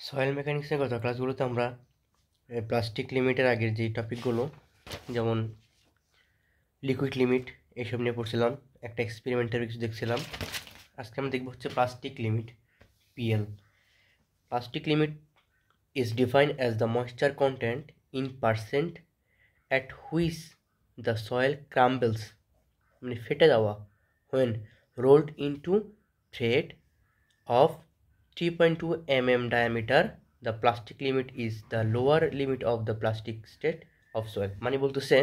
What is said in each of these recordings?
Soil মেকানিক্সের গত ক্লাসগুলোতে আমরা প্লাস্টিক লিমিটের আগের যে টপিকগুলো যেমন লিকুইড লিমিট এইসব নিয়ে পড়ছিলাম, একটা এক্সপেরিমেন্টের কিছু দেখছিলাম। আজকে আমরা দেখব হচ্ছে plastic limit, PL. Plastic limit is defined as the moisture content in percent at which the soil crumbles, মানে ফেটে যাওয়া, when rolled into thread of 3.2 mm diameter. The plastic limit is the lower limit of the plastic state of soil. মানে বলতেছে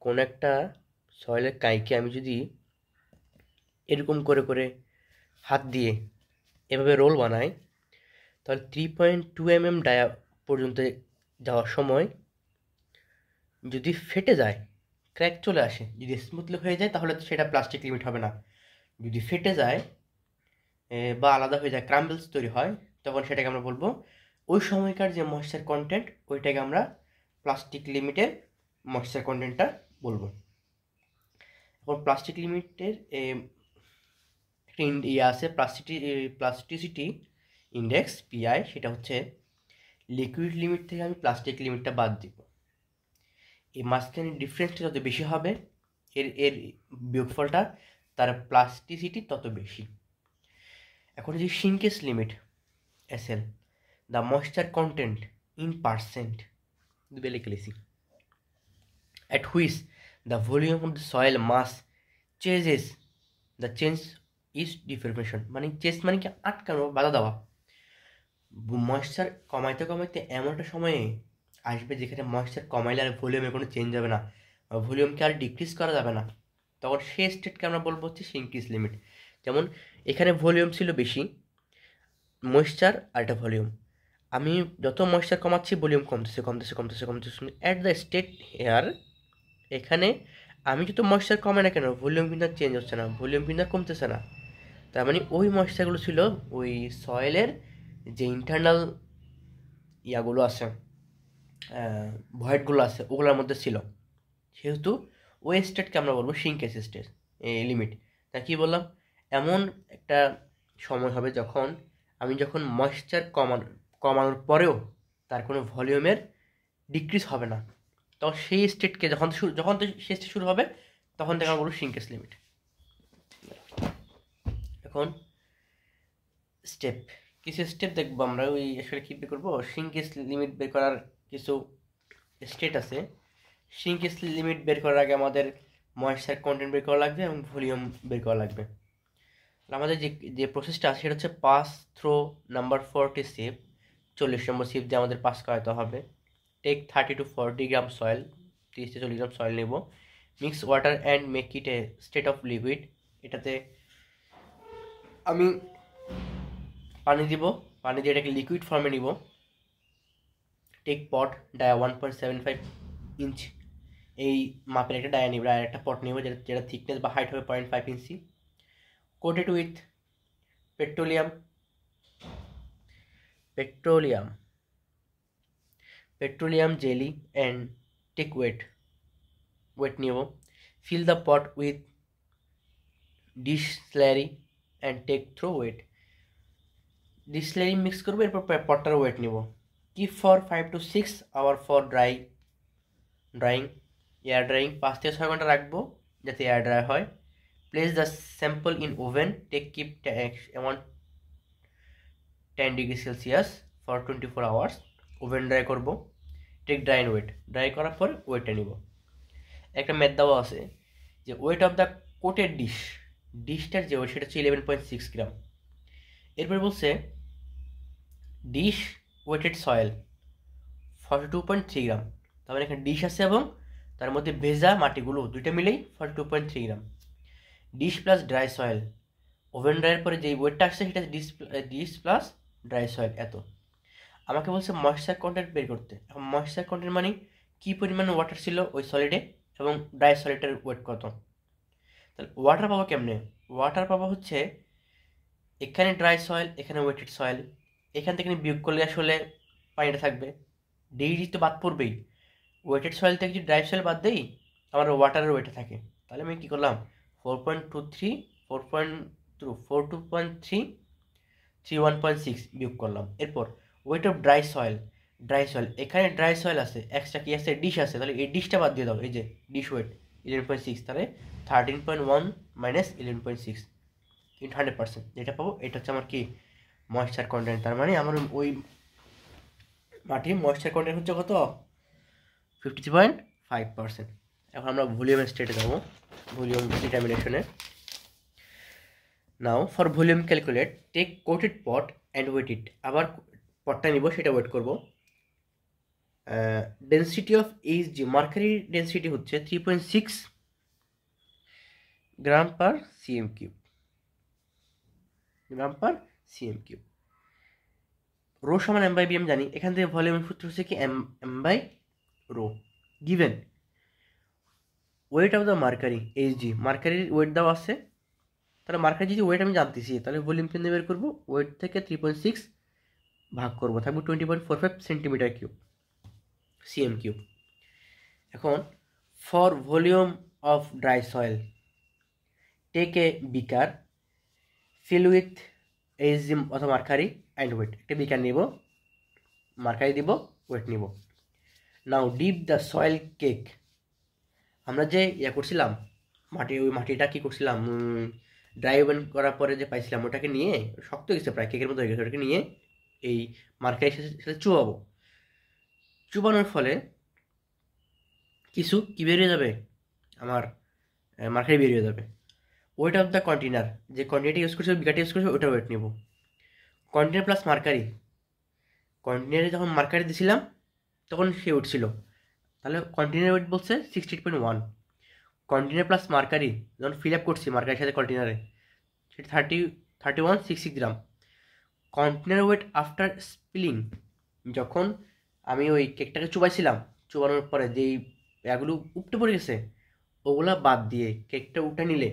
কোন একটা সয়েলের কাইকে আমি যদি এরকম করে করে হাত দিয়ে এভাবে রোল বানাই, তাহলে 3.2 mm ডায়া পর্যন্ত যাওয়ার সময় যদি ফেটে যায়, ক্র্যাক চলে আসে, যদি স্মুথলি হয়ে যায়, তাহলে সেটা প্লাস্টিক লিমিট হবে না। যদি ফেটে যায় বা আলাদা হয়ে যায়, ক্রাম্বলস তৈরি হয়, তখন সেটাকে আমরা বলবো ওই সময়কার যে ময়েশ্চার কন্টেন্ট, ওইটাকে আমরা প্লাস্টিক লিমিটের ময়েশ্চার কন্টেন্টটা বলবো। এখন প্লাস্টিক লিমিটের একটা ইয়ে আছে, প্লাস্টিসিটি ইন্ডেক্স, পিআই। সেটা হচ্ছে লিকুইড লিমিট থেকে আমি প্লাস্টিক লিমিটটা বাদ দিব। এই মাঝখানে ডিফারেন্সটা যত বেশি হবে, এর বিয়োগফলটা, তার প্লাস্টিসিটি তত বেশি। এখন যে shrinkage limit, SL, the moisture content in percent, বেলিকেলেসি, at which the volume of the soil mass changes, the change is deformation, মানে চেঞ্জ মানে কি আটকানো, বাধা দেওয়া। ময়েশ্চার কমাইতে কমাইতে এমন একটা সময়ে আসবে যেখানে ময়েশ্চার কমাইলে আর ভলিউমে কোনো চেঞ্জ হবে না, ভলিউমকে আর ডিক্রিজ করা যাবে না, তখন সেই স্টেটকে আমরা বলবো হচ্ছে শিঙ্কেজ লিমিট। যেমন এখানে ভলিউম ছিল বেশি, ময়েশ্চার আর একটা ভলিউম, আমি যত ময়েশ্চার কমাচ্ছি ভলিউম কমতেছে কমতেছে কমতেছে কমতেছে। অ্যাট দ্য স্টেট হেয়ার, এখানে আমি যত ময়েশ্চার কমে না কেন, ভলিউম কিন্তু চেঞ্জ হচ্ছে না, ভলিউম কিন্তু কমতেছে না। তার মানে ওই ময়েশ্চারগুলো ছিল ওই সয়েলের যে ইন্টারনাল ইয়াগুলো আছে, ভয়েডগুলো আছে, ওগুলোর মধ্যে ছিল। সেহেতু ওই স্টেটকে আমরা বলবো শিঙ্কেজ স্টেট লিমিট। তা কী বললাম, এমন একটা সময় হবে যখন যখন ময়েশ্চার কমানোর পরেও তার কোনো ভলিউমের ডিক্রিজ হবে না, তখন সেই স্টেটকে যখন সেই স্টেট শুরু হবে, তখন থেকে আমরা বলবো শিঙ্কেজ লিমিট। এখন স্টেপ, কিছু স্টেপ দেখবো আমরা, ওই আসলে কী বের করবো, শিঙ্কেজ লিমিট বের করার কিছু স্টেট আছে। শিঙ্কেজ লিমিট বের করার আগে আমাদের ময়েশ্চার কন্টেন্ট বের করা লাগবে এবং ভলিউম বের করা লাগবে। আমাদের যে প্রসেসটা আছে সেটা হচ্ছে পাস থ্রো নাম্বার 40 সিপ, 40 নম্বর সিপ দিয়ে আমাদের পাস করাতে হবে। টেক 30 to 40 গ্রাম সয়েল, 30 থেকে 40 গ্রাম সয়েল নেব। Mix water and make it a state of liquid, এটাতে আমি পানি দিব, পানি দিয়ে এটাকে লিকুইড ফর্মে নিব। টেক পট ডায়া 1.75 ইঞ্চ, এই মাপের একটা ডায়া নিব, ডায়ার একটা পট নিব যেটা থিকনেস বা হাইট হবে 0.5 inch. Coated with petroleum jelly and take weight নিব। Fill the pot with dish slurry and take through weight, dish slurry mix করবো, এরপর পটটার ওয়েট নিব। Keep for 5 to 6 hour for drying, air drying, 5 থেকে 6 ঘন্টা রাখবো যাতে এয়ার ড্রাই হয়। Place the sample in oven, keep amount 10 degree Celsius for 24 hours, oven dry করবো। Take dry and wait, dry করার পর ওয়েটটা নিব। একটা ম্যাথ দেওয়া আছে যে ওয়েট অফ দ্য কোটেড ডিশটার যে ওয়েট সেটা হচ্ছে 11.6 গ্রাম। এরপর বলছে ডিশ ওয়েটেড সয়েল 42.3 গ্রাম, তার মানে এখানে ডিশ আছে এবং তার মধ্যে ভেজা মাটিগুলো দুইটা মিলেই 42.3 gram. Dish plus dry soil, oven ড্রাইয়ের পরে যেই ওয়েটটা আসছে সেটা ডিশ প্লাস ড্রাই সয়েল এত। আমাকে বলছে ময়েশ্চার কন্টেন্ট বের করতে। এখন ময়েশ্চার কন্টেন্ট মানে কী পরিমাণ ওয়াটার ছিল ওই সলিডে এবং ড্রাই সলিডের ওয়েট কত। তাহলে ওয়াটার পাবো কেমনে, ওয়াটার পাবো হচ্ছে এখানে ড্রাই সয়েল, এখানে ওয়েটেড সয়েল, এখান থেকে বিয়োগ করলে আসলে পানিটা থাকবে, ডিগ্রি তো বাদ পড়বেই। ওয়েটেড সয়েল থেকে যদি ড্রাই সয়েল বাদ দেই, আমার ওয়াটারের ওয়েটে থাকে। তাহলে আমি কী করলাম, 4.23 4.2.3 1.6 বিয়োগ করলাম। এরপর ওয়েট অফ ড্রাই সয়েল, এখানে ড্রাই সয়েল আছে, এক্সট্রা কি আছে, ডিশ আছে, তাহলে এই ডিশটা বাদ দিয়ে দাও, এই যে ডিশ ওয়েট 11.6, তাহলে 13.1 মাইনাস 11.6 ইন্টু 100%, যেটা পাবো এটা হচ্ছে আমার কি ময়েশ্চার কন্টেন্ট। তার মানে আমার ওই মাটির ময়েশ্চার কন্টেন্ট হচ্ছে কত, 53.5%। এখন আমরা ভলিউম স্টেটে যাবো, ভলিউম ডিটারমিনেশনে। Now for volume calculate, take coated pot and weight it, আবার পটটা নিব, সেটা ওয়েট করব। ডেন্সিটি অফ এইচজি, মার্কারির ডেন্সিটি হচ্ছে 3.6 gram per cm cube, rho সমান এম বাই বি আমি জানি, এখান থেকে ভলিউমের সূত্র হচ্ছে কি M by rho. Given weight of the mercury Hg, মার্কারির ওয়েট দেওয়া আছে, তাহলে মার্কারি যদি ওয়েট আমি জানতেছি, তাহলে ভলিউম কেন্দ্রে বের করবো, ওয়েট থেকে 3.6 ভাগ করবো, থাকবো 20.45 সেন্টিমিটার কিউব, সিএম কিউব। এখন for volume of dry soil, take a beaker, fill with HG অথবা মার্কারি অ্যান্ড ওয়েট, একটা বিকার নিব, মার্কারি দিব, ওয়েট নিব। Now dip the soil cake, আমরা যে করছিলাম ওই মাটিটা কি করছিলাম, ড্রাই ওভেন করার পরে যে পাইছিলাম, ওটাকে নিয়ে শক্ত গেছে, প্রায় কেকের মতো হয়ে গেছে, ওটাকে নিয়ে এই মার্কারির সাথে চুবাবো। চুবানোর ফলে কিছু কি বেরিয়ে যাবে, আমার মার্কারি বেরিয়ে যাবে। ওয়েট অফ দ্য কন্টেনার, যে কন্টেনারটি ইউজ করছে, বিকারটি ইউজ করছে, ওটা ওয়েট নেব। কন্টেনার প্লাস মার্কারি, কন্টেনারে যখন মার্কারি দিয়েছিলাম তখন সে উঠছিল, তাহলে কন্টেনার ওয়েট বলছে 68.1। কন্টেনার প্লাস মার্কারি যখন ফিল আপ করছি মার্কারির সাথে কন্টেনারে, সেটা 31.66 গ্রাম। কন্টেনার ওয়েট আফটার স্পিলিং, যখন আমি ওই কেকটাকে চুবাইছিলাম, চুবানোর পরে যেই এগুলো উপটে পড়ে গেছে, ওগুলা বাদ দিয়ে কেকটা উঠে নিলে,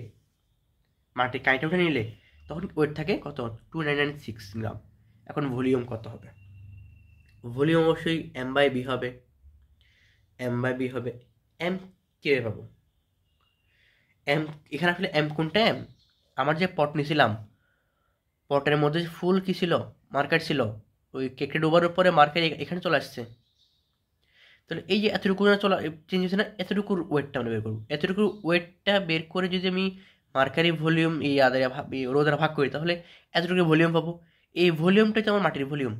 মাটির কাইটা উঠে নিলে, তখন ওয়েট থাকে কত, 2996 গ্রাম। এখন ভলিউম কত হবে, ভলিউম অবশ্যই এম বাই বি হবে, এম কীভাবে পাবো, এম এখানে আসলে এম কোনটা, এম আমার যে পট নিয়েছিলাম, পটের মধ্যে ফুল কি ছিল, মার্কার ছিল, ওই কেকটা ডোবার উপরে মার্কার এখানে চলে আসছে, তাহলে এই যে এতটুকু না চলা চেঞ্জ হচ্ছে না, এতটুকুর ওয়েটটা আমরা বের করবো। এতটুকুর ওয়েটটা বের করে যদি আমি মার্কারি ভলিউম এই রো দ্বারা ভাগ করি, তাহলে এতটুকু ভলিউম পাবো। এই ভলিউমটাই তো আমার মাটির ভলিউম,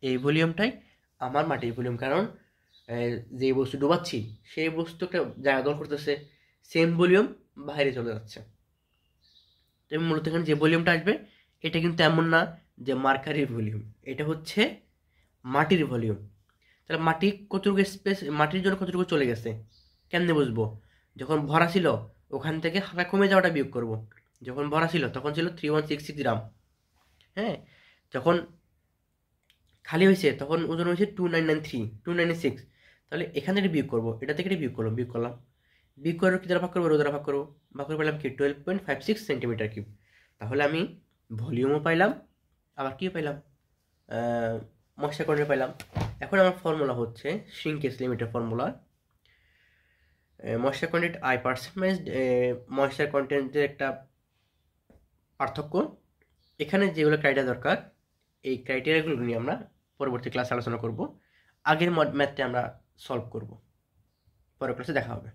এই ভলিউমটাই আমার মাটির ভলিউম, কারণ যে বস্তু ডোবাচ্ছি সেই বস্তু একটা জায়গা দখল করতেছে, সেম ভলিউম বাইরে চলে যাচ্ছে। তো মূলত এখানে যে ভলিউমটা আসবে, এটা কিন্তু এমন না যে মার্কারির ভলিউম, এটা হচ্ছে মাটির ভলিউম। তাহলে মাটি কতটুকু স্পেস, মাটির জন্য কতটুকু চলে গেছে কেমনে বুঝবো, যখন ভরা ছিল ওখান থেকে হালকা কমে যাওয়াটা বিয়োগ করব। যখন ভরা ছিল তখন ছিল 3166 গ্রাম, হ্যাঁ, যখন খালি হয়েছে তখন ওজন হয়েছে 2996, তাহলে এখান থেকে বিয়োগ করবো, এটা থেকে বিয়োগ করলাম, বিয়োগ করার কি দ্বারা ভাগ করবো, রো দ্বারা ভাগ করবো, ভাগ করে পেলাম কি 12.56 সেন্টিমিটার কিউব। তাহলে আমি ভলিউমও পাইলাম, আবার কী পাইলাম, ময়েশ্চার কন্টেন্ট পাইলাম। এখন আমার ফর্মুলা হচ্ছে শ্রিঙ্কেজ লিমিটের formula, moisture content I% minus moisture কন্টেন্টের একটা পার্থক্য। এখানে যেগুলো ক্রাইটেরিয়া দরকার, এই ক্রাইটেরিয়াগুলো নিয়ে আমরা পরবর্তী ক্লাসে আলোচনা করব। আগের ম্যাথটা আমরা সলভ করব, পরের ক্লাসে দেখা হবে।